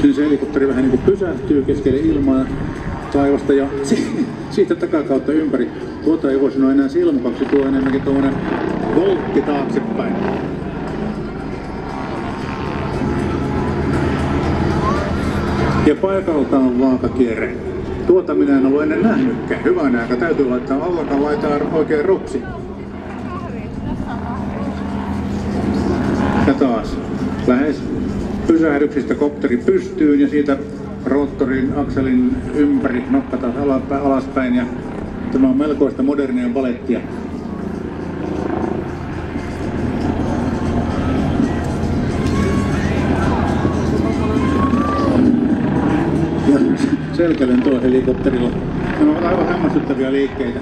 niin se helikopteri vähän niin kuin pysähtyy keskelle ilmaa taivasta ja siitä takakautta ympäri. Tuota ei voi sanoa enää silmukaksi, tuo enemmänkin tuommoinen voltti taaksepäin. Ja paikalta on vaakakierre. Tuota minä en ollut ennen nähnytkään. Hyvän aika täytyy laittaa allakaan laitaan oikein rupsi. Ja taas lähes pysähdyksistä kopteri pystyyn ja siitä roottorin akselin ympäri nokka taas alaspäin. Ja tämä on melkoista modernia balettia. Ja selkälentoa helikopterilla. Nämä ovat aivan hämmästyttäviä liikkeitä.